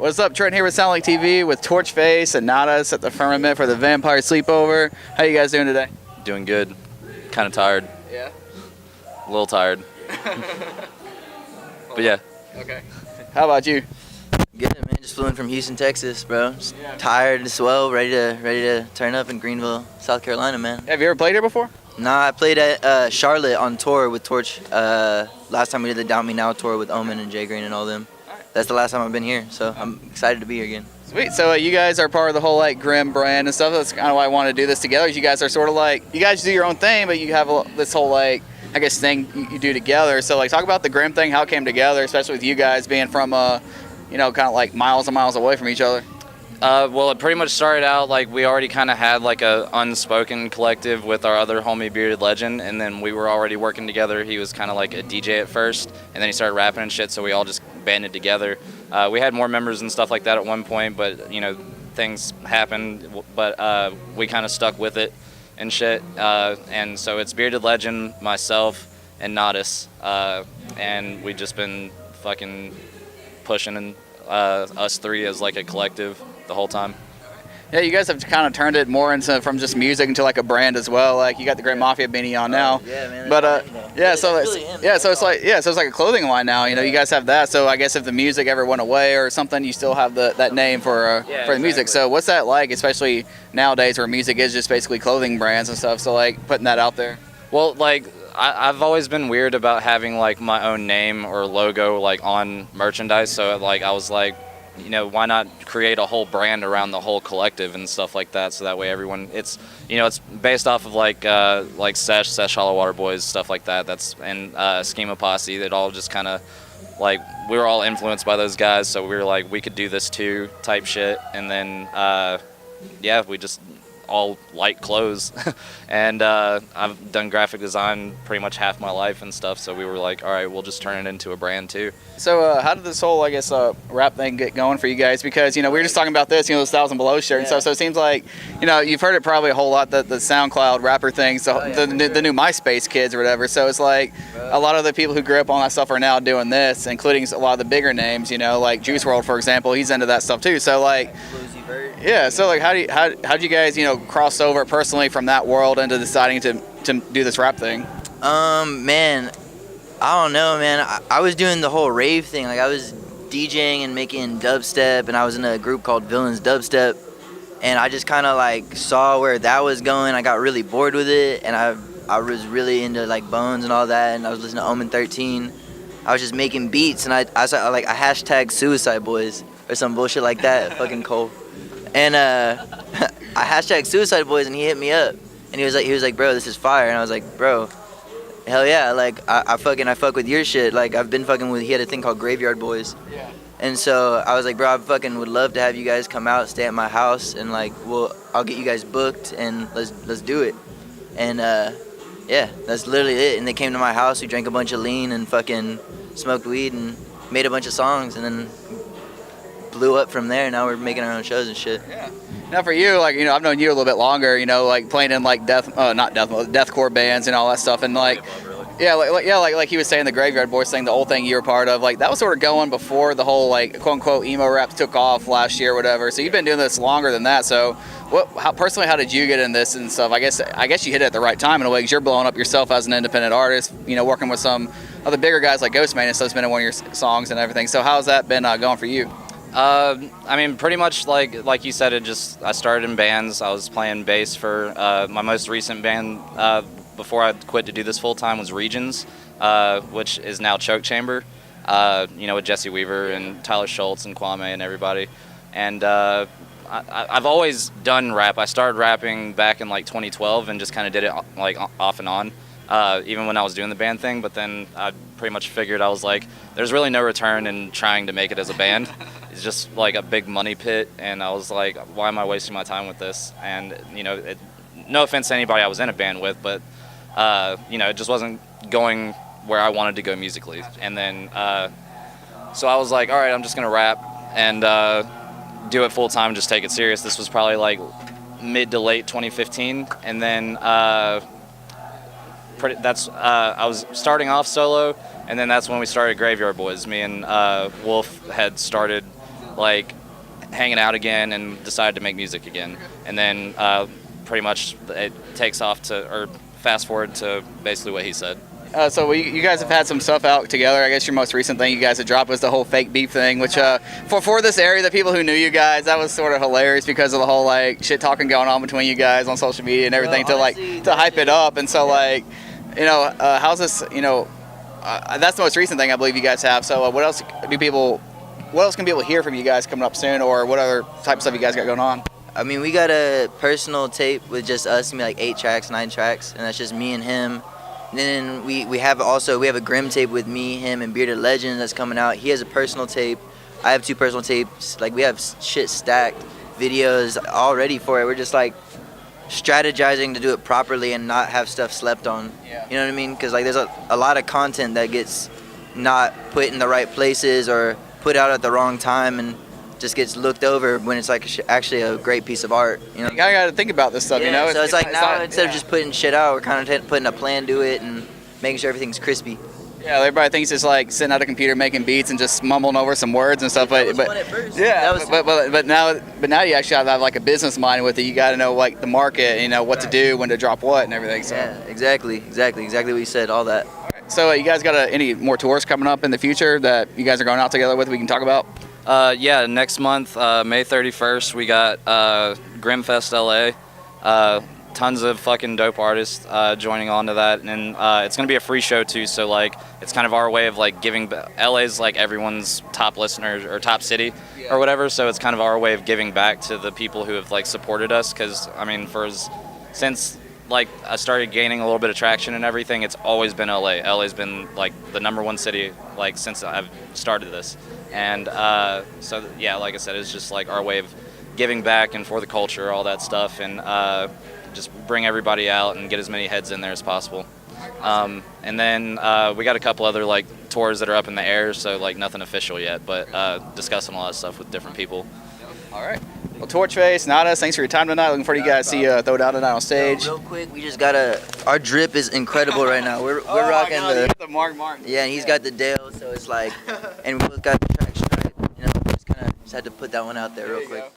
What's up, Trent here with SoundlinkTV with Torchfvce and NVTVS at the Firmament for the Vampire Sleepover. How you guys doing today? Doing good. Kind of tired. Yeah? A little tired. But yeah. Okay. How about you? Good, man. Just flew in from Houston, Texas, bro. Just tired as well, ready to turn up in Greenville, South Carolina, man. Have you ever played here before? Nah, I played at Charlotte on tour with Torch. Last time we did the Doubt Me Now tour with Omen and Jay Green and all them. That's the last time I've been here, so I'm excited to be here again. Sweet. So you guys are part of the whole like Grim brand and stuff. That's kind of why I want to do this together. You guys are sort of like, you guys do your own thing, but you have this whole like, I guess, thing you do together. So like, talk about the Grim thing, how it came together, especially with you guys being from, you know, kind of like miles and miles away from each other. Well, it pretty much started out like we already kind of had like a unspoken collective with our other homie Bearded Legend, and then we were already working together. He was kind of like a DJ at first, and then he started rapping and shit, so we all just banded together. We had more members and stuff like that at one point, but you know, things happened, but we kind of stuck with it and shit. And so it's Bearded Legend, myself, and NVTVS, and we just been fucking pushing us three as like a collective the whole time. Yeah, you guys have kind of turned it more into from just music into like a brand as well. Like you got the Great Mafia beanie on now. Yeah, man. But yeah, so it's like a clothing line now. You know, you guys have that. So I guess if the music ever went away or something, you still have that name for the music. So what's that like, especially nowadays where music is just basically clothing brands and stuff? So like putting that out there. Well, like I've always been weird about having like my own name or logo like on merchandise. So like I was like, you know, why not create a whole brand around the whole collective and stuff like that, so that way everyone, it's, you know, it's based off of like Sesh, Hollow Water Boys, stuff like that. That's and Schema Posse. That all just kind of like we were all influenced by those guys, so we were like we could do this too type shit. And then yeah, we just all like clothes and I've done graphic design pretty much half my life and stuff, so we were like, all right, we'll just turn it into a brand too. So how did this whole, I guess, rap thing get going for you guys? Because, you know, we were just talking about this, you know, this 1,000 Below shirt and stuff, so it seems like, you know, you've heard it probably a whole lot, the SoundCloud rapper thing, so the new MySpace kids or whatever, so it's like a lot of the people who grew up on that stuff are now doing this, including a lot of the bigger names, you know, like Juice WRLD, for example, he's into that stuff too, so like, yeah, so like how'd you guys, you know, cross over personally from that world into deciding to do this rap thing? Man, I don't know, man. I was doing the whole rave thing. Like I was DJing and making dubstep, and I was in a group called Villains Dubstep, and I just kind of like saw where that was going. I got really bored with it, and I was really into like Bones and all that, and I was listening to Omen 13. I was just making beats, and I saw like I hashtag Suicide Boys or some bullshit like that, fucking Cole. And I hashtag Suicide Boys, and he hit me up, and he was like, bro, this is fire. And I was like, bro, hell yeah, like I fuck with your shit. Like I've been fucking with. He had a thing called Graveyard Boys. Yeah. And so I was like, bro, I fucking would love to have you guys come out, stay at my house, and like, I'll get you guys booked, and let's do it. And yeah, that's literally it. And they came to my house. We drank a bunch of lean and fucking smoked weed and made a bunch of songs, and then blew up from there. Now we're making our own shows and shit. Yeah. Now for you, like, you know, I've known you a little bit longer, you know, like playing in like deathcore bands and all that stuff, and like, like he was saying, the Graveyard Boys thing, the old thing you were part of, like that was sort of going before the whole like quote unquote emo rap took off last year or whatever. So you've been doing this longer than that. So how did you get in this and stuff? I guess you hit it at the right time in a way, because you're blowing up yourself as an independent artist, you know, working with some of the bigger guys like Ghostman and stuff's been in one of your songs and everything. So how's that been going for you? I mean, pretty much like you said, I started in bands. I was playing bass for my most recent band before I quit to do this full time was Regions, which is now Choke Chamber, you know, with Jesse Weaver and Tyler Schultz and Kwame and everybody. And I've always done rap. I started rapping back in like 2012 and just kind of did it like off and on. Even when I was doing the band thing, but then I pretty much figured, I was like, there's really no return in trying to make it as a band. It's just like a big money pit, and I was like, why am I wasting my time with this? And, you know, no offense to anybody I was in a band with, but, you know, it just wasn't going where I wanted to go musically. And then, so I was like, all right, I'm just going to rap and do it full time and just take it serious. This was probably like mid to late 2015, and then I was starting off solo, and then that's when we started Graveyard Boys. Me and Wolf had started like hanging out again and decided to make music again. And then pretty much it takes off or fast forward to basically what he said. So you guys have had some stuff out together. I guess your most recent thing you guys had dropped was the whole fake beef thing, which for this area, the people who knew you guys, that was sort of hilarious because of the whole like shit talking going on between you guys on social media and everything to hype it up. And so like, you know, how's this? You know, that's the most recent thing I believe you guys have. So what else can people hear from you guys coming up soon, or what other type of stuff you guys got going on? I mean, we got a personal tape with just us, maybe like 8 tracks, 9 tracks, and that's just me and him. And then we have a Grim tape with me, him, and Bearded Legend that's coming out. He has a personal tape. I have 2 personal tapes. Like, we have shit stacked, videos all ready for it. We're just like strategizing to do it properly and not have stuff slept on. Yeah. You know what I mean? Because like there's a lot of content that gets not put in the right places or put out at the wrong time and just gets looked over when it's like actually a great piece of art. You know, You got to think about this stuff. yeah, You know, so it's like now not, instead of just putting shit out, we're kind of putting a plan to it and making sure everything's crispy. Yeah, everybody thinks it's like sitting at a computer making beats and just mumbling over some words and stuff. That was fun at first. Yeah, That was but now you actually have like a business mind with it. You got to know like the market, you know what to do, when to drop what, and everything. So. Yeah, exactly what you said. All that. So you guys got any more tours coming up in the future that you guys are going out together with? We can talk about. Yeah, next month, May 31st, we got Grimfest LA. Tons of fucking dope artists joining on to that, and it's gonna be a free show too. So like, it's kind of our way of like giving. LA's like everyone's top listener or top city or whatever. So it's kind of our way of giving back to the people who have like supported us. Because I mean, since like I started gaining a little bit of traction and everything, it's always been LA. LA's been like the #1 city like since I've started this. And so yeah, like I said, it's just like our way of giving back and for the culture, all that stuff, and just bring everybody out and get as many heads in there as possible. And then we got a couple other like tours that are up in the air, so like nothing official yet, but discussing a lot of stuff with different people. All right. Well, Torchfvce, Nadas, thanks for your time tonight. Looking forward to you guys see you throw down tonight on stage. Real quick, we just our drip is incredible right now. We're rocking the Mark Martin. Yeah, and he's got the Dale, so it's like, and we both got the track straight. You know, just had to put that one out there real quick.